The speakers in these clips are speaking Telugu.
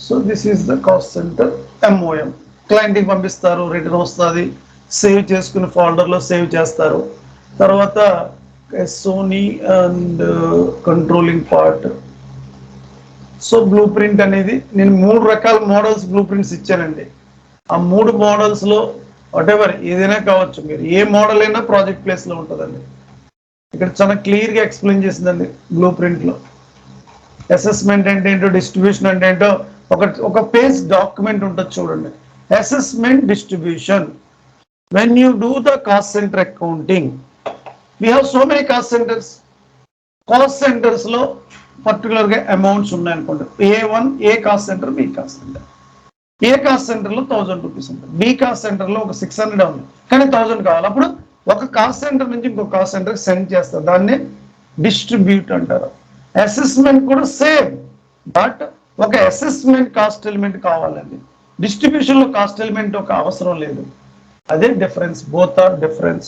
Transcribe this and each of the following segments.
So this is the cost centre MOM. క్లయింట్కి పంపిస్తారు, రిటర్న్ వస్తుంది, సేవ్ చేసుకుని ఫోల్డర్లో సేవ్ చేస్తారు. తర్వాత సోనీ and controlling part. So blueprint అనేది నేను 3 రకాల మోడల్స్ బ్లూ ప్రింట్స్ ఇచ్చానండి. ఆ 3 మోడల్స్లో వాటెవర్ ఏదైనా కావచ్చు, మీరు ఏ మోడల్ అయినా ప్రాజెక్ట్ ప్లేస్లో ఉంటుందండి. ఇక్కడ చాలా క్లియర్గా ఎక్స్ప్లెయిన్ చేసిందండి బ్లూ ప్రింట్లో. అసెస్మెంట్ అంటే ఏంటో, డిస్ట్రిబ్యూషన్ అంటే ఏంటో ఒక పేజ్ డాక్యుమెంట్ ఉంటుంది చూడండి. Assessment, distribution. When you do the cost centre accounting, we have so many cost centres. Cost సెంటర్స్లో పర్టికులర్గా అమౌంట్స్ ఉన్నాయనుకోండి. A cost centre, B cost centre. A cost సెంటర్లో 1000 రూపీస్ ఉంటుంది, బి కాస్ట్ సెంటర్లో ఒక 600 ఉంది, కానీ 1000 కావాలి. అప్పుడు ఒక కాస్ట్ సెంటర్ నుంచి ఇంకో కాస్ట్ సెంటర్కి సెండ్ చేస్తారు, దాన్ని డిస్ట్రిబ్యూట్ అంటారు. అసెస్మెంట్ కూడా సేమ్, బట్ ఒక అసెస్మెంట్ కాస్ట్ ఎలిమెంట్ కావాలండి. డిస్ట్రిబ్యూషన్లో కాస్ట్ ఎలిమెంట్ ఒక అవసరం లేదు. అదే డిఫరెన్స్, బోత్ ఆర్ డిఫరెన్స్.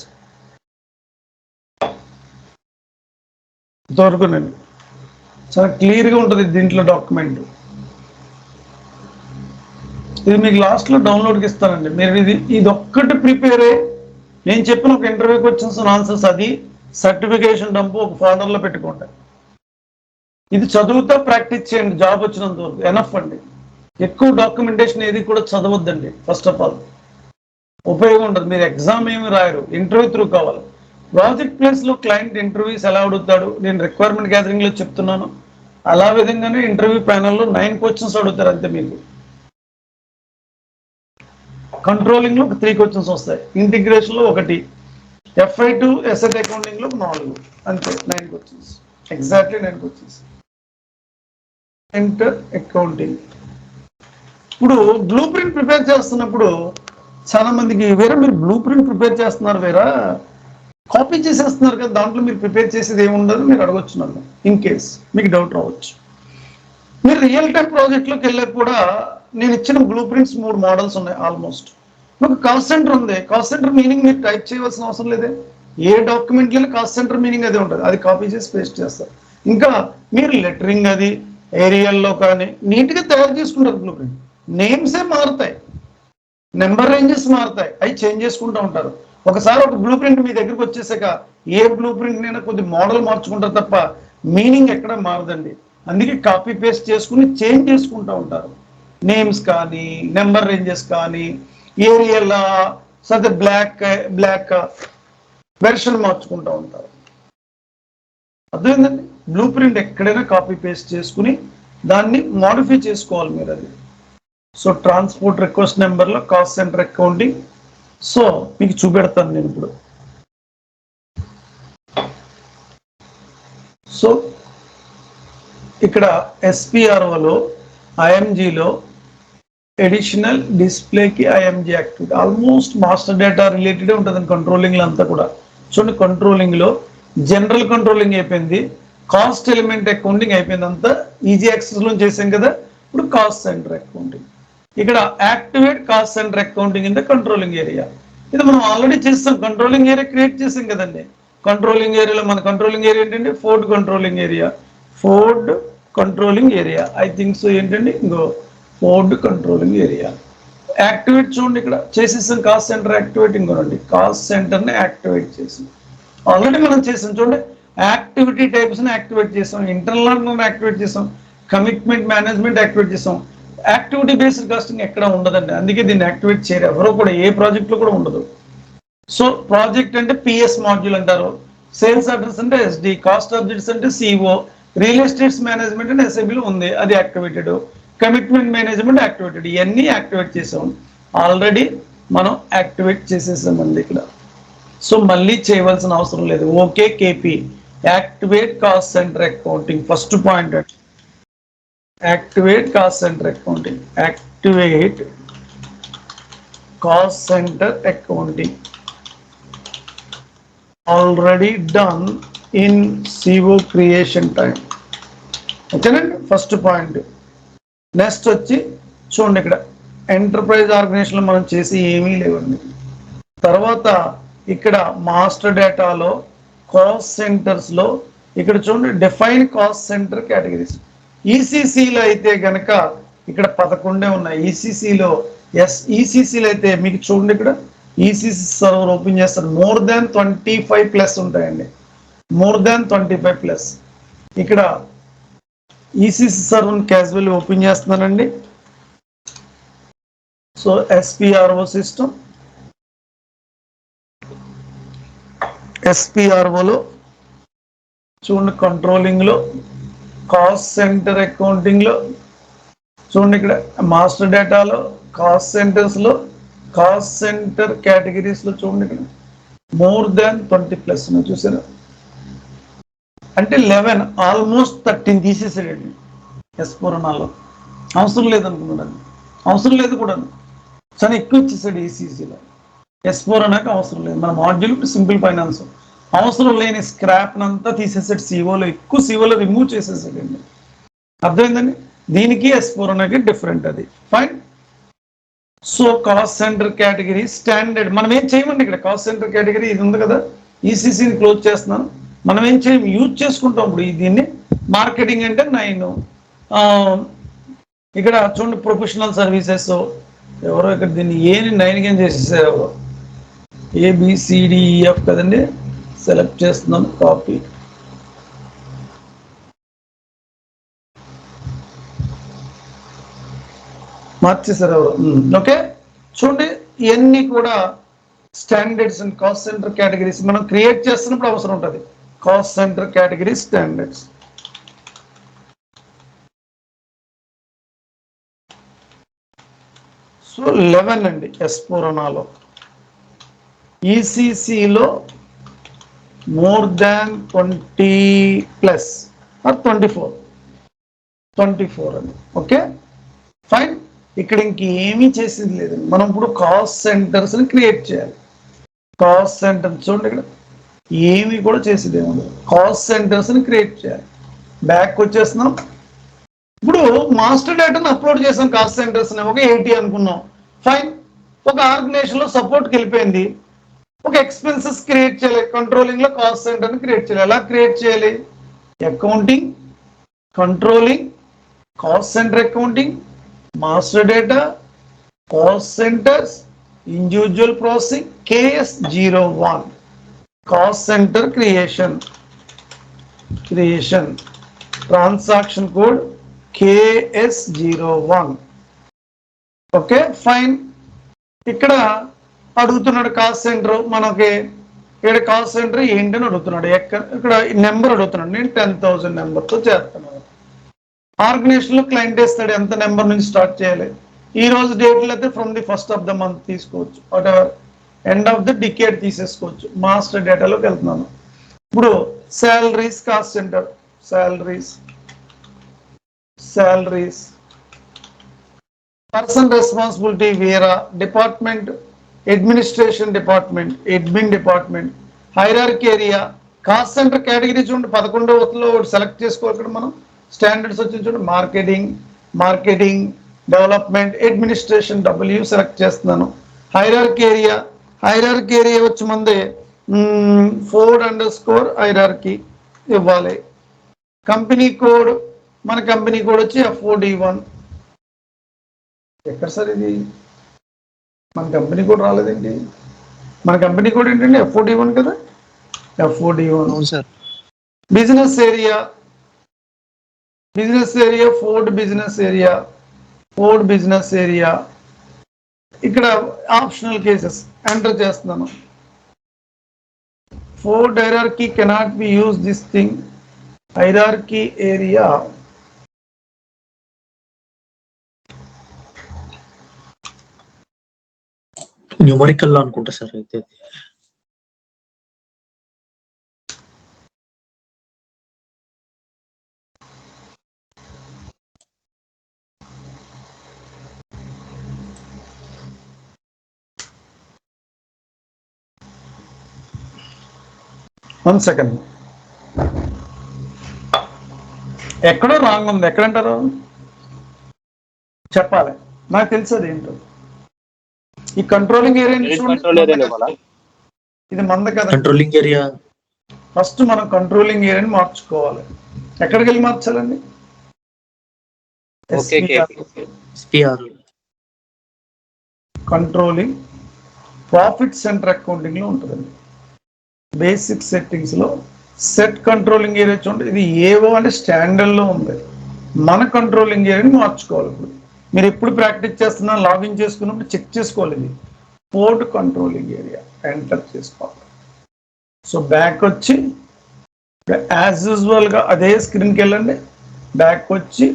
ఇంతవరకునండి చాలా క్లియర్గా ఉంటుంది దీంట్లో డాక్యుమెంట్. ఇది మీకు లాస్ట్లో డౌన్లోడ్కి ఇస్తానండి. మీరు ఇది ఒక్కటి ప్రిపేర్ అయ్యి నేను చెప్పిన ఒక ఇంటర్వ్యూ క్వశ్చన్స్ ఆన్సర్స్ అది సర్టిఫికేషన్ డంపు ఒక ఫోల్డర్లో పెట్టుకోండి. ఇది చదువుతా ప్రాక్టీస్ చేయండి, జాబ్ వచ్చినంత వరకు ఎనఫ్ అండి. ఎక్కువ డాక్యుమెంటేషన్ ఏది కూడా చదవద్దండి. ఫస్ట్ ఆఫ్ ఆల్ ఉపయోగం ఉండదు, మీరు ఎగ్జామ్ ఏమి రాయరు, ఇంటర్వ్యూ త్రూ కావాలి. ప్రాజెక్ట్ ప్లేస్లో క్లయింట్ ఇంటర్వ్యూస్ ఎలా అడుగుతాడు, నేను రిక్వైర్మెంట్ గ్యాదరింగ్లో చెప్తున్నాను, అలా విధంగానే ఇంటర్వ్యూ ప్యానల్లో 9 క్వశ్చన్స్ అడుగుతారు అంతే. మీకు కంట్రోలింగ్లో 3 క్వశ్చన్స్ వస్తాయి, ఇంటిగ్రేషన్లో 1, FI2 ఎసెట్ అకౌంటింగ్లో 4, అంతే 9 questions, exactly 9 questions. Enter accounting. ఇప్పుడు బ్లూ ప్రింట్ ప్రిపేర్ చేస్తున్నప్పుడు చాలా మందికి, వేరే మీరు బ్లూ ప్రింట్ ప్రిపేర్ చేస్తున్నారు, వేరే కాపీ చేసేస్తున్నారు కదా, దాంట్లో మీరు ప్రిపేర్ చేసేది ఏముండదు, మీరు అడగొచ్చు నన్ను. ఇన్ కేస్ మీకు డౌట్ రావచ్చు. మీరు రియల్ టైం ప్రాజెక్ట్లోకి వెళ్ళాక కూడా నేను ఇచ్చిన బ్లూ ప్రింట్స్ 3 మోడల్స్ ఉన్నాయి ఆల్మోస్ట్. ఒక కాస్ట్ సెంటర్ ఉంది, కాస్ట్ సెంటర్ మీనింగ్ మీరు టైప్ చేయవలసిన అవసరం లేదే. ఏ డాక్యుమెంట్లో కాస్ట్ సెంటర్ మీనింగ్ అదే ఉంటుంది, అది కాపీ చేసి పేస్ట్ చేస్తారు. ఇంకా మీరు లెటరింగ్ అది ఏరియాల్లో కానీ నీట్గా తయారు చేసుకుంటారు. బ్లూ ప్రింట్ నేమ్సే మారుతాయి, నెంబర్ రేంజెస్ మారుతాయి, అవి చేంజ్ చేసుకుంటూ ఉంటారు. ఒకసారి ఒక బ్లూ ప్రింట్ మీ దగ్గరకు వచ్చేసాక ఏ బ్లూ ప్రింట్ నైనా కొద్ది మోడల్ మార్చుకుంటారు తప్ప మీనింగ్ ఎక్కడ మారదండి. అందుకే కాపీ పేస్ట్ చేసుకుని చేంజ్ చేసుకుంటూ ఉంటారు. నేమ్స్ కానీ, నెంబర్ రేంజెస్ కానీ, ఏరియల్ సరే బ్లాక్ వెర్షన్ మార్చుకుంటూ ఉంటారు. అర్థమైందండి. బ్లూ ప్రింట్ ఎక్కడైనా కాపీ పేస్ట్ చేసుకుని దాన్ని మోడిఫై చేసుకోవాలి మీరు. అది సో ట్రాన్స్పోర్ట్ రిక్వెస్ట్ నెంబర్లో కాస్ట్ సెంటర్ అకౌంటింగ్. సో మీకు చూపెడతాను నేను ఇప్పుడు. సో ఇక్కడ SPROలో IMGలో ఎడిషనల్ డిస్ప్లేకి IMG activity almost master data related ఉంటుంది కంట్రోలింగ్లో అంతా కూడా. చూడండి, కంట్రోలింగ్లో జనరల్ కంట్రోలింగ్ అయిపోయింది, కాస్ట్ ఎలిమెంట్ అకౌంటింగ్ అయిపోయింది, అంతా ఈజీ యాక్సెస్లో చేసాం కదా. ఇప్పుడు కాస్ట్ సెంటర్ అకౌంటింగ్, ఇక్కడ activate cost centre accounting in the controlling area. ఇది మనం ఆల్రెడీ చేస్తాం, కంట్రోలింగ్ ఏరియా క్రియేట్ చేసాం కదండి. కంట్రోలింగ్ ఏరియాలో మన కంట్రోలింగ్ ఏరియా ఏంటంటే Ford controlling area I think so. ఏంటండి ఇంకో ఫోర్డ్ కంట్రోలింగ్ ఏరియా. యాక్టివేట్ చూడండి, ఇక్కడ చేసేసాం కాస్ట్ సెంటర్ యాక్టివేట్. ఇంకోనండి కాస్ట్ సెంటర్ని యాక్టివేట్ చేసాం, ఆల్రెడీ మనం చేసాం. చూడండి, యాక్టివిటీ టైప్స్ని యాక్టివేట్ చేసాం, ఇంటర్నల్ యాక్టివేట్ చేసాం, కమిట్మెంట్ మేనేజ్మెంట్ యాక్టివేట్ చేసాం. యాక్టివిటీ బేస్డ్ కాస్టింగ్ ఎక్కడ ఉండదండి, అందుకే దీన్ని యాక్టివేట్ చేయరు ఎవరో కూడా, ఏ ప్రాజెక్ట్లో కూడా ఉండదు. సో ప్రాజెక్ట్ అంటే PS మాడ్యూల్ అంటారు, సేల్స్ అడ్రస్ అంటే SD, కాస్ట్ ఆబ్జెక్ట్స్ అంటే CO, రియల్ ఎస్టేట్స్ మేనేజ్మెంట్ అంటే SABలో ఉంది, అది యాక్టివేటెడ్, కమిట్మెంట్ మేనేజ్మెంట్ యాక్టివేటెడ్. ఇవన్నీ యాక్టివేట్ చేసాం, ఆల్రెడీ మనం యాక్టివేట్ చేసేసామండి ఇక్కడ. సో మళ్ళీ చేయవలసిన అవసరం లేదు. Okay KP activate cost centre accounting. First point activate cost centre accounting, activate cost centre accounting already done in CO creation time. ఓకేనండి, ఫస్ట్ పాయింట్. నెక్స్ట్ వచ్చి చూడండి, ఇక్కడ ఎంటర్ప్రైజ్ ఆర్గనైజేషన్లో మనం చేసి ఏమీ లేవండి. తర్వాత ఇక్కడ మాస్టర్ డేటాలో కాస్ట్ సెంటర్స్లో ఇక్కడ చూడండి డిఫైన్ కాస్ట్ సెంటర్ కేటగిరీస్. ECCలో అయితే గనక ఇక్కడ 11 ఉన్నాయి. ఈసీసీలో ఈసీసీలో అయితే మీకు చూడండి, ఇక్కడ ఈసీసీ సర్వర్ ఓపెన్ చేస్తారు, మోర్ దాన్ 25+ ఉంటాయండి, మోర్ దాన్ 25+. ఇక్కడ ఈసీసీ సర్వర్ క్యాజువల్ ఓపెన్ చేస్తున్నానండి. సో ఎస్పిఆర్ఓ సిస్టమ్, ఎస్పిఆర్ఓలో చూడండి, కంట్రోలింగ్లో, కాస్ట్ సెంటర్ అకౌంటింగ్లో చూడండి, ఇక్కడ మాస్టర్ డేటాలో, కాస్ట్ సెంటర్స్లో, కాస్ట్ సెంటర్ కేటగిరీస్లో చూడండి, ఇక్కడ మోర్ దాన్ 20+ ఉన్నాయి. చూసారా, అంటే 11 ఆల్మోస్ట్ 13 తీసేసాడండి ఎస్పోరణాలో. అవసరం లేదనుకున్నాడు, అవసరం లేదు కూడా, చాలా ఎక్కువ ఇచ్చేసాడు ఈసీసీలో. ఎస్పోరణాకి అవసరం లేదు, మన మాడ్యూల్ సింపుల్ ఫైనాన్స్ అవసరం లేని స్క్రాప్ అంతా తీసేసాడు, సిఓలో ఎక్కువ సిఓలో రిమూవ్ చేసేసాడండి. అర్థమైందండి, దీనికి ఎస్పోరణాకి డిఫరెంట్, అది fine. So cost centre category standard మనం ఏం చేయమండి, ఇక్కడ కాస్ట్ సెంటర్ కేటగిరీ ఇది ఉంది కదా, ఈసీసీని క్లోజ్ చేస్తున్నాను, మనం ఏం చేయం, యూజ్ చేసుకుంటాం. ఇప్పుడు దీన్ని మార్కెటింగ్ అంటే 9, ఇక్కడ చూడండి ప్రొఫెషనల్ సర్వీసెస్, ఎవరో ఇక్కడ దీన్ని ఏని 9 ఏం చేసేసారు, ABCDEF కదండి, సెలెక్ట్ చేస్తున్నాం, కాపీ, మార్చేసారు ఎవరు. ఓకే, చూడండి ఇవన్నీ కూడా standards and cost centre categories మనం క్రియేట్ చేస్తున్నప్పుడు అవసరం ఉంటుంది. Cost centre category standards, so 11 అండి ఎస్పోరణాలో. ఈసీసీలో మోర్ దాన్ 20+ ఆర్ 24 అండి. ఓకే ఫైన్, ఇక్కడ ఇంకేమీ చేసింది లేదండి. మనం ఇప్పుడు కాస్ట్ సెంటర్స్ని క్రియేట్ చేయాలి. కాస్ట్ సెంటర్ చూడండి, ఇక్కడ ఏమి కూడా చేసేది ఏముంది, కాస్ట్ సెంటర్స్ని క్రియేట్ చేయాలి. బ్యాక్ వచ్చేస్తున్నాం. ఇప్పుడు మాస్టర్ డేటాను అప్లోడ్ చేసాం, కాస్ట్ సెంటర్స్ని ఒక 80 అనుకున్నాం, ఫైన్. ఒక ఆర్గనైజేషన్లో సపోర్ట్కి వెళ్ళిపోయింది, ఒక ఎక్స్పెన్సెస్ క్రియేట్ చేయాలి, కంట్రోలింగ్లో కాస్ట్ సెంటర్ని క్రియేట్ చేయాలి. ఎలా క్రియేట్ చేయాలి, accounting, controlling, cost centre accounting, master data, cost centres, individual processing, KS01, cost centre creation, transaction code KS01. Okay fine, ఇక్కడ అడుగుతున్నాడు కాస్ట్ సెంటర్, మనకి ఇక్కడ కాస్ట్ సెంటర్ ఏంటని అడుగుతున్నాడు, ఇక్కడ నెంబర్ అడుగుతున్నాడు, నేను 10,000 నెంబర్తో చేస్తున్నాను. ఆర్గనైజేషన్లో క్లయింట్ ఇస్తాడు, ఎంత నెంబర్ నుంచి స్టార్ట్ చేయాలి. ఈ రోజు డేట్లో అయితే from the 1st of the month తీసుకోవచ్చు, whatever end of the decade తీసేసుకోవచ్చు. మాస్టర్ డేటాలోకి వెళ్తున్నాను. ఇప్పుడు salaries, cost centre salaries, person responsibility వేరా, department administration department, admin department, hierarchy area, cost centre category చూడండి 11లో సెలెక్ట్ చేసుకోవాలి. ఇక్కడ మనం స్టాండర్డ్స్ వచ్చి చూడండి, marketing, development, administration, W select చేస్తున్నాను. హైరార్కీ ఏరియా వచ్చి ముందే 4_ హైరార్కీ ఇవ్వాలి. కంపెనీ కోడ్, మన కంపెనీ కోడ్ వచ్చి FOD1. ఎక్కడ సార్ ఇది, మన కంపెనీ కోడ్ రాలేదండి, మన కంపెనీ కోడ్ ఏంటండి FOD1 కదా, FOD1. Sir. Business area, Ford business area, ఇక్కడ ఆప్షనల్ కేసెస్ ఎంటర్ చేస్తున్నాను. Ford hierarchy cannot be use this thing, hierarchy area, numerical అనుకుంటా సార్ అయితే. వన్ సెకండ్, ఎక్కడో రాంగ్ ఉంది. ఎక్కడంటారు చెప్పాలి, నాకు తెలుసు అది ఏంటో. ఈ కంట్రోలింగ్ ఏరియా ఇది మంద కదా, కంట్రోలింగ్ ఏరియా. ఫస్ట్ మనం కంట్రోలింగ్ ఏరియాని మార్చుకోవాలి. ఎక్కడికి వెళ్ళి మార్చాలండి, S P R controlling profit centre accounting లో ఉంటుందండి. బేసిక్ సెట్టింగ్స్ లో సెట్ కంట్రోలింగ్ ఏరియా చూడండి, ఇది ఏవో అంటే స్టాండర్డ్ లో ఉంది. మన కంట్రోలింగ్ ఏరియాని మార్చుకోవాలి. ఇప్పుడు మీరు ఎప్పుడు ప్రాక్టీస్ చేస్తున్నా లాగిన్ చేసుకున్నప్పుడు చెక్ చేసుకోవాలి. ఇది పోర్ట్ కంట్రోలింగ్ ఏరియా ఎంటర్ చేసుకోవాలి. సో బ్యాక్ వచ్చి యాజ్ యూజువల్ గా అదే స్క్రీన్కి వెళ్ళండి. బ్యాక్ వచ్చి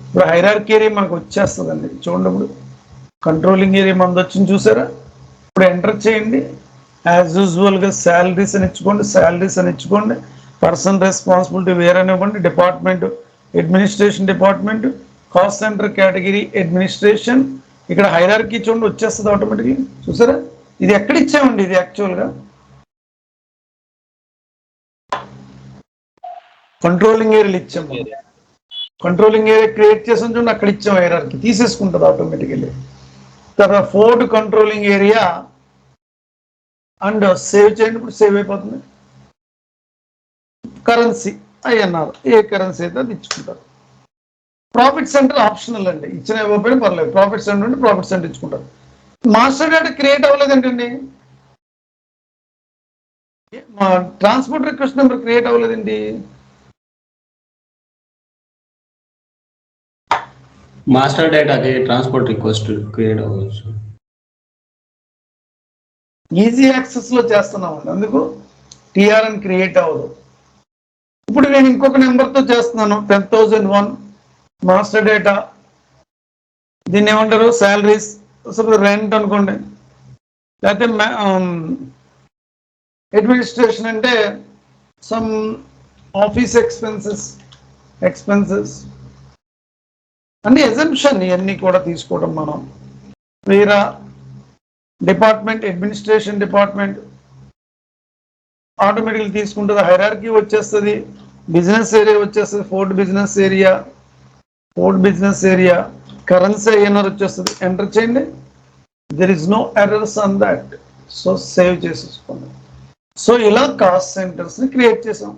ఇప్పుడు హైరార్కీ ఏరియా మనకు వచ్చేస్తుందండి. చూడండి ఇప్పుడు కంట్రోలింగ్ ఏరియా మనది వచ్చింది చూసారా. ఇప్పుడు ఎంటర్ చేయండి. యాజ్ యూజువల్ గా శాలరీస్ అని ఇచ్చుకోండి, శాలరీస్ అని ఇచ్చుకోండి. పర్సన్ రెస్పాన్సిబిలిటీ వేరేనివ్వండి. Department administration department, cost centre category administration. ఇక్కడ హైరార్కీ చూడండి వచ్చేస్తుంది ఆటోమేటిక్లీ. చూసారా ఇది ఎక్కడ ఇచ్చామండి, ఇది యాక్చువల్గా కంట్రోలింగ్ ఏరియాలు ఇచ్చాము. కంట్రోలింగ్ ఏరియా క్రియేట్ చేసాం చూడండి, అక్కడ ఇచ్చాం. హైరార్కీ తీసేసుకుంటుంది ఆటోమేటికల్లీ. తర్వాత Ford controlling area and save చేయండి. ఇప్పుడు సేవ్ అయిపోతుంది. కరెన్సీ ఐఎన్ఆర్, ఏ కరెన్సీ అయితే అది ఇచ్చుకుంటారు. ప్రాఫిట్ సెంటర్ ఆప్షనల్ అండి, ఇచ్చిన ఇవ్వకపోయినా పర్లేదు. ప్రాఫిట్ సెంటర్ అంటే ప్రాఫిట్ సెంటర్ ఇచ్చుకుంటారు. మాస్టర్ డేటా క్రియేట్ అవ్వలేదు ఏంటండి, మా ట్రాన్స్పోర్ట్ రిక్వెస్ట్ నెంబర్ క్రియేట్ అవ్వలేదండి. మాస్టర్ డేటాకి ట్రాన్స్పోర్ట్ రిక్వెస్ట్ క్రియేట్ అవ్వచ్చు. ఈజీ యాక్సెస్ లో చేస్తున్నామండి, అందుకు టిఆర్ఎన్ క్రియేట్ అవ్వదు. ఇప్పుడు నేను ఇంకొక నెంబర్తో చేస్తున్నాను. 10,001 మాస్టర్ డేటా. దీన్ని ఏమంటారు, శాలరీస్, రెంట్ అనుకోండి. లేకపోతే అడ్మినిస్ట్రేషన్ అంటే సమ్ ఆఫీస్ ఎక్స్పెన్సెస్ అన్ని ఎజంప్షన్ ఇవన్నీ కూడా తీసుకోవడం మనం. వేరే డిపార్ట్మెంట్ అడ్మినిస్ట్రేషన్ డిపార్ట్మెంట్ ఆటోమేటిక్గా తీసుకుంటుంది. హైరార్కీ వచ్చేస్తుంది. బిజినెస్ ఏరియా వచ్చేస్తుంది. For business area currency INR వచ్చేస్తుంది. ఎంటర్ చేయండి. There is no errors on that. So save చేసేసుకోండి. సో ఇలా కాస్ట్ సెంటర్స్ ని క్రియేట్ చేసాం.